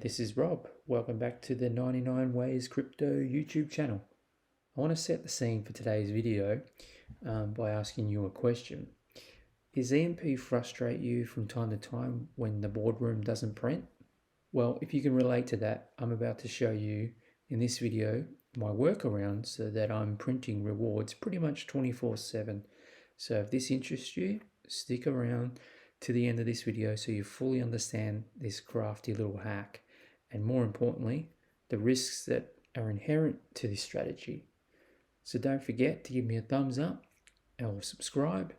This is Rob. Welcome back to the 99 Ways Crypto YouTube channel. I want to set the scene for today's video by asking you a question. Is EMP frustrate you from time to time when the boardroom doesn't print? Well, if you can relate to that, I'm about to show you in this video my workaround so that I'm printing rewards pretty much 24/7. So if this interests you, stick around to the end of this video so you fully understand this crafty little hack, and more importantly, the risks that are inherent to this strategy. So don't forget to give me a thumbs up or subscribe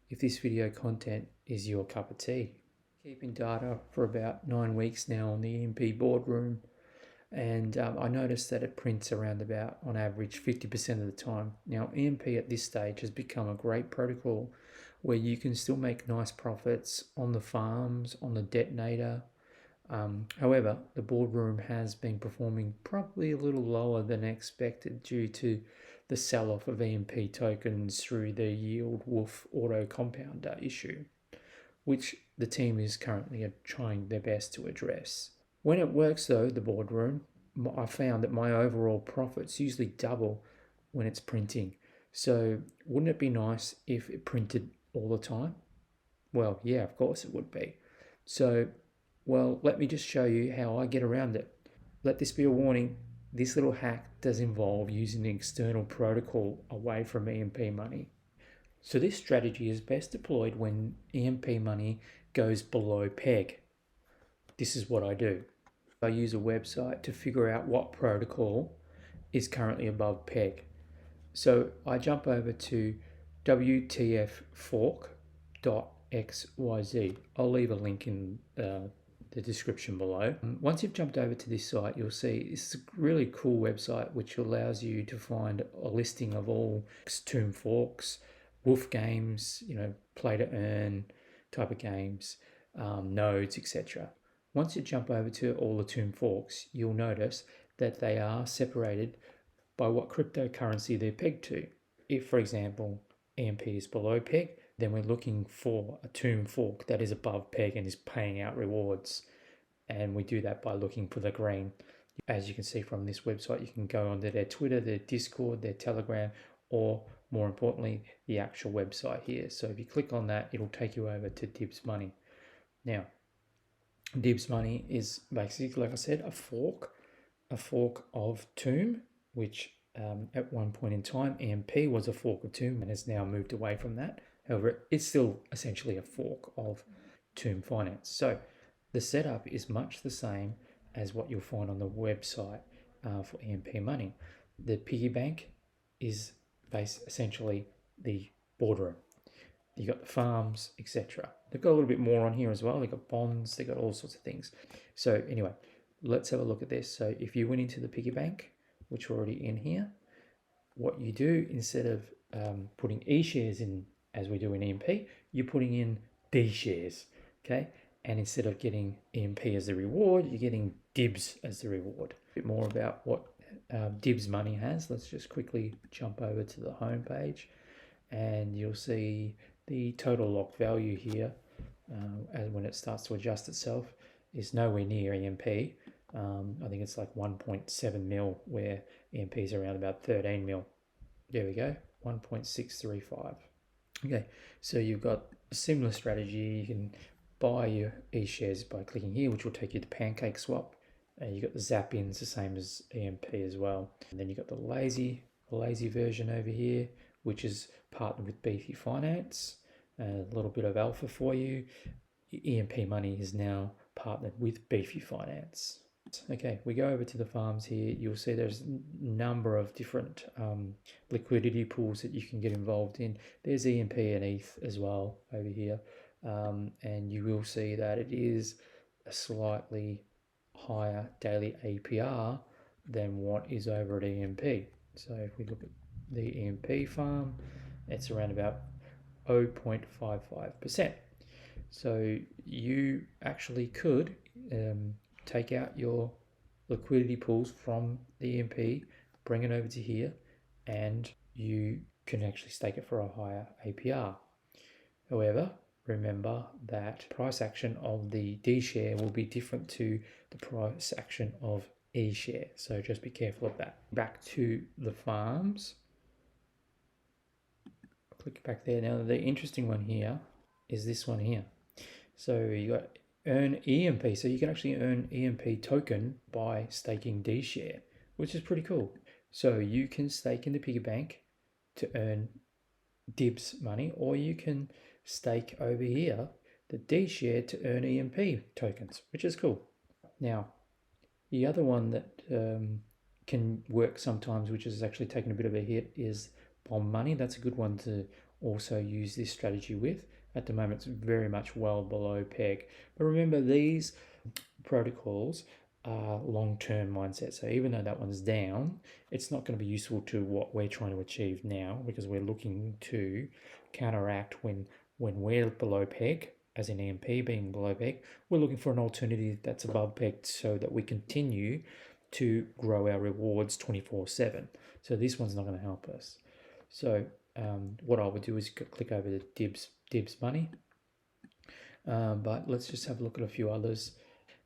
if this video content is your cup of tea. Keeping data for about 9 weeks now on the EMP boardroom, and I noticed that it prints around about, on average, 50% of the time. Now, EMP at this stage has become a great protocol where you can still make nice profits on the farms, on the detonator. However, the boardroom has been performing probably a little lower than expected due to the sell-off of EMP tokens through the yield wolf auto compounder issue, which the team is currently trying their best to address. When it works though, the boardroom, I found that my overall profits usually double when it's printing. So wouldn't it be nice if it printed all the time? Well, yeah, of course it would be. So, well, let me just show you how I get around it. Let this be a warning. This little hack does involve using an external protocol away from EMP money. So this strategy is best deployed when EMP money goes below peg. This is what I do. I use a website to figure out what protocol is currently above peg. So I jump over to WTF Fork.xyz. I'll leave a link in the description below. Once you've jumped over to this site, you'll see it's a really cool website which allows you to find a listing of all tomb forks, wolf games, play to earn type of games, nodes, etc. Once you jump over to all the tomb forks, you'll notice that they are separated by what cryptocurrency they're pegged to. If, for example, EMP is below peg, then we're looking for a tomb fork that is above peg and is paying out rewards. And we do that by looking for the green. As you can see from this website, you can go onto their Twitter, their Discord, their Telegram, or more importantly, the actual website here. So if you click on that, it'll take you over to Dibs Money. Now, Dibs Money is basically, like I said, a fork of Tomb, which at one point in time, EMP was a fork of Tomb and has now moved away from that. However, it's still essentially a fork of Tomb Finance. So the setup is much the same as what you'll find on the website for EMP Money. The piggy bank is essentially the boardroom. You got the farms, etc. They've got a little bit more on here as well. They've got bonds, they've got all sorts of things. So anyway, let's have a look at this. So if you went into the piggy bank, which we're already in here, what you do, instead of putting Eshares in as we do in EMP, you're putting in D shares, okay? And instead of getting EMP as the reward, you're getting Dibs as the reward. A bit more about what Dibs Money has. Let's just quickly jump over to the home page, and you'll see the total locked value here, and when it starts to adjust itself, is nowhere near EMP. I think it's like 1.7 mil, where EMP is around about 13 mil. There we go, 1.635. Okay, so you've got a similar strategy. You can buy your E-shares by clicking here, which will take you to Pancake Swap. And you've got the Zap-ins, the same as EMP as well. And then you've got the lazy version over here, which is partnered with Beefy Finance. A little bit of alpha for you. EMP Money is now partnered with Beefy Finance. Okay, we go over to the farms here. You'll see there's a number of different liquidity pools that you can get involved in. There's EMP and ETH as well over here. And you will see that it is a slightly higher daily APR than what is over at EMP. So if we look at the EMP farm, it's around about 0.55%. So you actually could take out your liquidity pools from the EMP, bring it over to here, and you can actually stake it for a higher APR. However, remember that price action of the D share will be different to the price action of E share. So just be careful of that. Back to the farms. Click back there. Now the interesting one here is this one here. So you got earn EMP. So you can actually earn EMP token by staking D share, which is pretty cool. So you can stake in the piggy bank to earn DIBS money, or you can stake over here the D share to earn EMP tokens, which is cool. Now, the other one that can work sometimes, which is actually taking a bit of a hit, is bond money. That's a good one to also use this strategy with. At the moment, it's very much well below peg. But remember, these protocols are long-term mindset. So even though that one's down, it's not going to be useful to what we're trying to achieve now, because we're looking to counteract when we're below peg, as in EMP being below peg. We're looking for an alternative that's above peg so that we continue to grow our rewards 24/7. So this one's not going to help us. So what I would do is click over the DIBS money. But let's just have a look at a few others.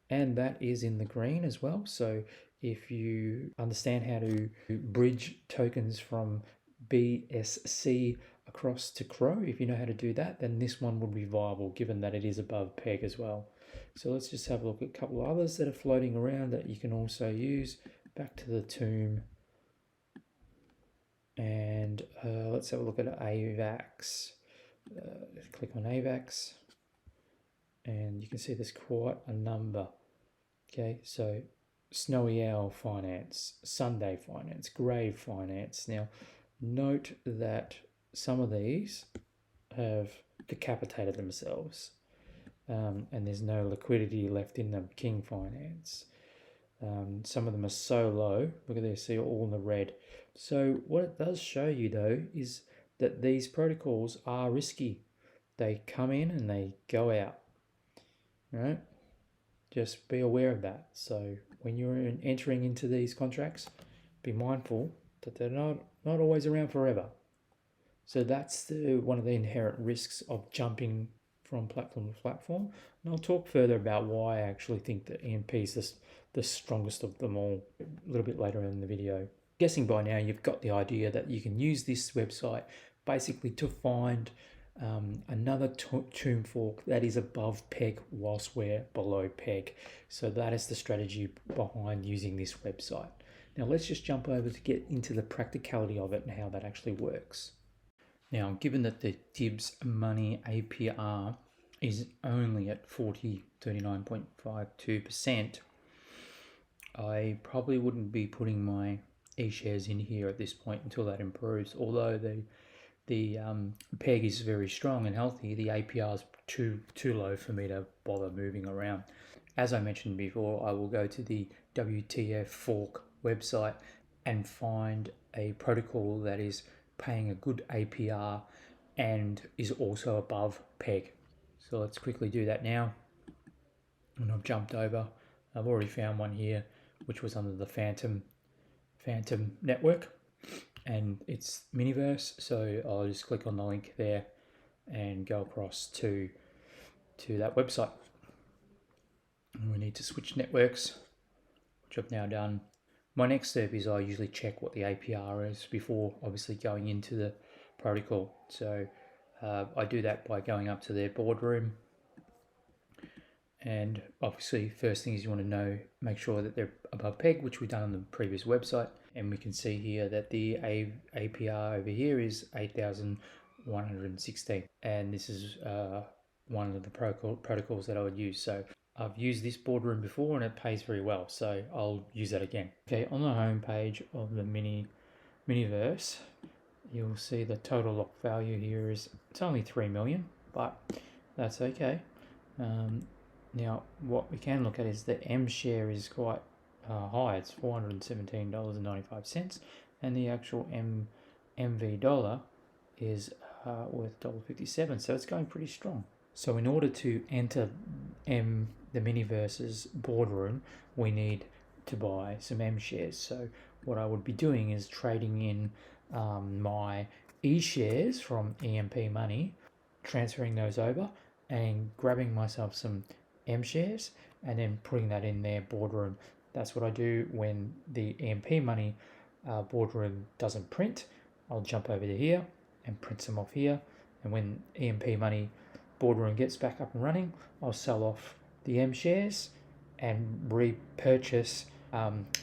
And that is in the green as well. So if you understand how to bridge tokens from BSC across to Crow, if you know how to do that, then this one would be viable given that it is above peg as well. So let's just have a look at a couple of others that are floating around that you can also use. Back to the tomb. And let's have a look at AVAX. Click on AVAX. And you can see there's quite a number. Okay, so Snowy Owl Finance, Sunday Finance, Grave Finance. Now, note that some of these have decapitated themselves, and there's no liquidity left in them. King Finance. Some of them are so low. Look at this, see all in the red. So what it does show you though is that these protocols are risky. They come in and they go out. Right? Just be aware of that. So when you're entering into these contracts, be mindful that they're not always around forever. So that's one of the inherent risks of jumping from platform to platform. And I'll talk further about why I actually think that EMP is the strongest of them all a little bit later in the video. Guessing by now you've got the idea that you can use this website basically to find another tomb fork that is above peg whilst we're below peg. So that is the strategy behind using this website. Now let's just jump over to get into the practicality of it and how that actually works. Now, given that the DIBS money APR is only at 39.52%, I probably wouldn't be putting my E-shares in here at this point until that improves. Although the peg is very strong and healthy, the APR is too low for me to bother moving around. As I mentioned before, I will go to the WTF Fork website and find a protocol that is paying a good APR and is also above peg. So let's quickly do that now. And I've jumped over. I've already found one here, which was under the Phantom network, and it's Miniverse. So I'll just click on the link there and go across to that website. And we need to switch networks, which I've now done. My next step is I usually check what the APR is before obviously going into the protocol. So I do that by going up to their Boardroom. And obviously, first thing is you want to make sure that they're above peg, which we've done on the previous website. And we can see here that the APR over here is 8,116. And this is one of the protocols that I would use. So I've used this Boardroom before and it pays very well. So I'll use that again. Okay, on the home page of the Miniverse, you'll see the total lock value here it's only 3 million, but that's okay. Now, what we can look at is the M share is quite high. It's $417.95, and the actual MV dollar is worth $1.57. So it's going pretty strong. So in order to enter the Miniverse's Boardroom, we need to buy some M shares. So what I would be doing is trading in my E shares from EMP money, transferring those over, and grabbing myself some M shares and then putting that in their Boardroom. That's what I do when the EMP money Boardroom doesn't print. I'll jump over to here and print some off here. And when EMP money Boardroom gets back up and running, I'll sell off the M shares and repurchase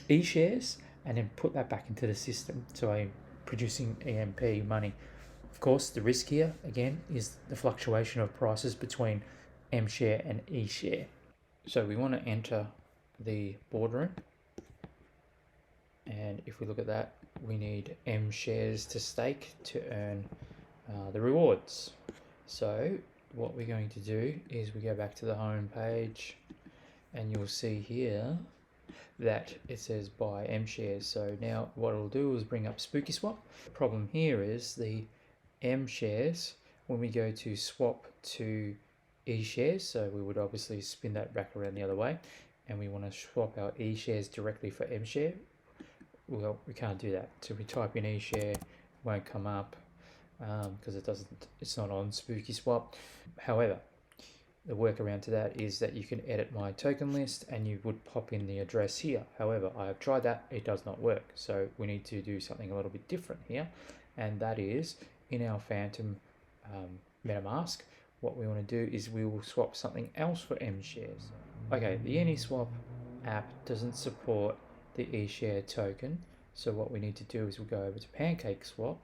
E shares and then put that back into the system. So I'm producing EMP money. Of course, the risk here, again, is the fluctuation of prices between M share and E share. So we want to enter the Boardroom. And if we look at that, we need M shares to stake to earn the rewards. So what we're going to do is we go back to the home page and you'll see here that it says buy M shares. So now what it'll do is bring up Spooky Swap. The problem here is the M shares, when we go to swap to E shares, so we would obviously spin that back around the other way, and we want to swap our E shares directly for M share. Well, we can't do that. So we type in E share, it won't come up because it's not on Spooky Swap. However, the workaround to that is that you can edit my token list and you would pop in the address here. However, I have tried that, it does not work. So we need to do something a little bit different here, and that is in our Phantom MetaMask, what we want to do is we will swap something else for M shares. Okay, the AnySwap app doesn't support the eShare token, so what we need to do is we'll go over to PancakeSwap,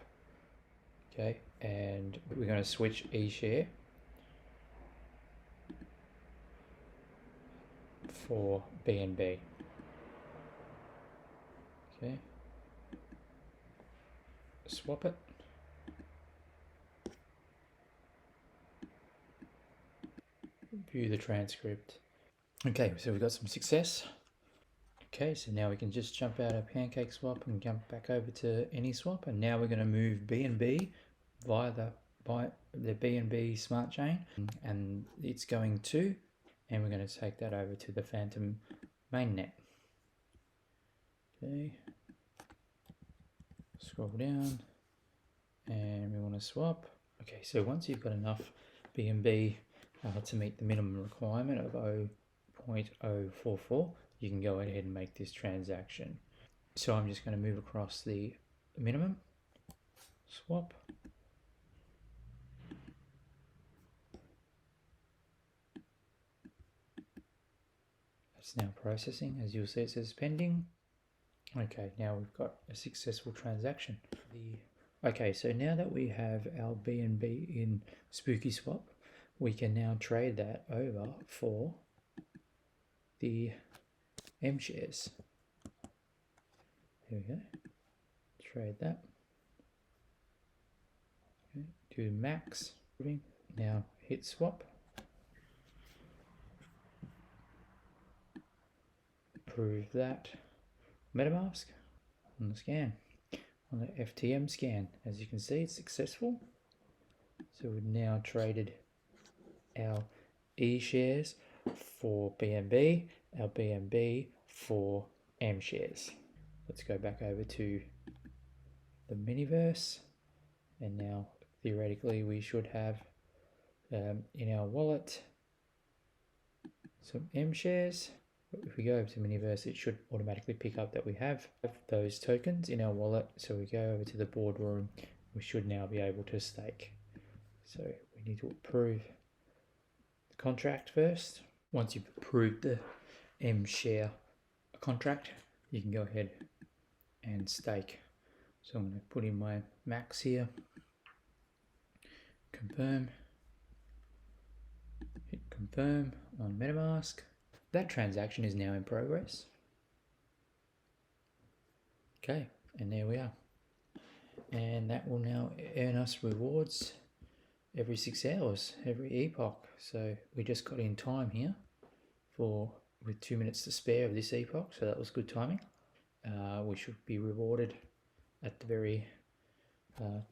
okay, and we're going to switch eShare for BNB. Okay, swap it. View the transcript. Okay, so we've got some success. Okay, so now we can just jump out of PancakeSwap and jump back over to AnySwap, and now we're going to move BNB via the BNB smart chain, and it's going to, and we're going to take that over to the Phantom mainnet. Okay, scroll down, and we want to swap. Okay, so once you've got enough BNB to meet the minimum requirement of 0.044, you can go ahead and make this transaction. So I'm just going to move across the minimum, swap. That's now processing. As you'll see, it says pending. Okay, now we've got a successful transaction. Okay, so now that we have our BNB in Spooky Swap, we can now trade that over for the M shares. There we go. Trade that. Okay, do max. Now hit swap. Approve that MetaMask on the scan. On the FTM scan, as you can see, it's successful. So we've now traded our E shares for BNB, our BNB for M shares. Let's go back over to the Miniverse, and now theoretically we should have in our wallet some M shares. If we go over to Miniverse, it should automatically pick up that we have those tokens in our wallet. So we go over to the Boardroom, we should now be able to stake. So we need to approve the contract first. Once you've approved the M share contract, you can go ahead and stake. So I'm going to put in my max here, confirm, hit confirm on MetaMask. That transaction is now in progress. Okay, and there we are. And that will now earn us rewards every 6 hours, every epoch. So we just got in time here with 2 minutes to spare of this epoch, so that was good timing. We should be rewarded at the very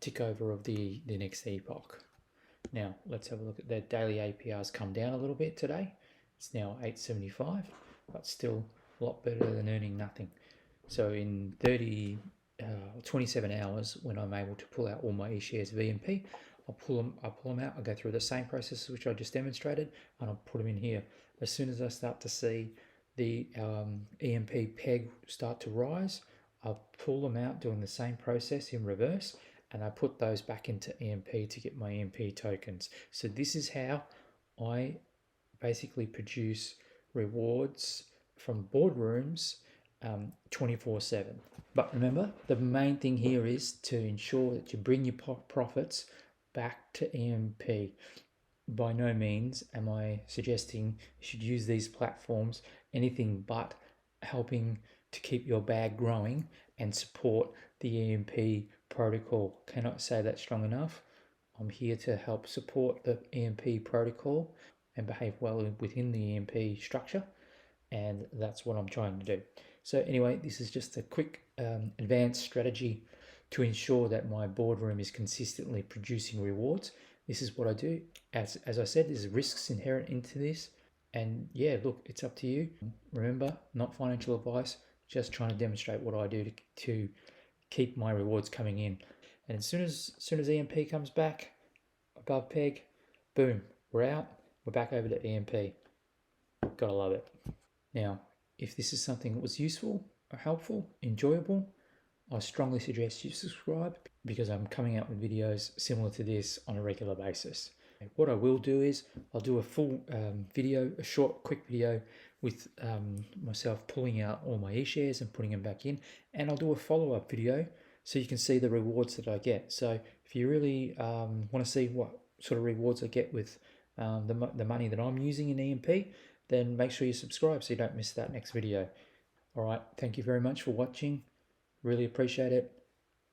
tick over of the next epoch. Now let's have a look at the daily APRs. Come down a little bit today. It's now 8.75, but still a lot better than earning nothing. So in 27 hours, when I'm able to pull out all my eShares VMP, I'll pull them out. I'll go through the same process which I just demonstrated, and I'll put them in here. As soon as I start to see the EMP peg start to rise, I'll pull them out doing the same process in reverse, and I put those back into EMP to get my EMP tokens. So this is how I basically produce rewards from boardrooms 24/7. But remember, the main thing here is to ensure that you bring your profits back to EMP. By no means am I suggesting you should use these platforms anything but helping to keep your bag growing and support the EMP protocol. Cannot say that strong enough. I'm here to help support the EMP protocol and behave well within the EMP structure, and that's what I'm trying to do. So anyway, this is just a quick advanced strategy to ensure that my boardroom is consistently producing rewards. This is what I do. As I said, there's risks inherent into this, and yeah, look, it's up to you. Remember, not financial advice, just trying to demonstrate what I do to keep my rewards coming in. And as soon as EMP comes back above peg, boom, we're out. We're back over to EMP. Gotta love it. Now, if this is something that was useful or helpful, enjoyable, I strongly suggest you subscribe, because I'm coming out with videos similar to this on a regular basis. What I will do is I'll do a full video, a short, quick video with myself pulling out all my Eshares and putting them back in, and I'll do a follow-up video so you can see the rewards that I get. So if you really want to see what sort of rewards I get with the money that I'm using in EMP, then make sure you subscribe so you don't miss that next video. All right, thank you very much for watching. Really appreciate it.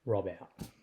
Rob out.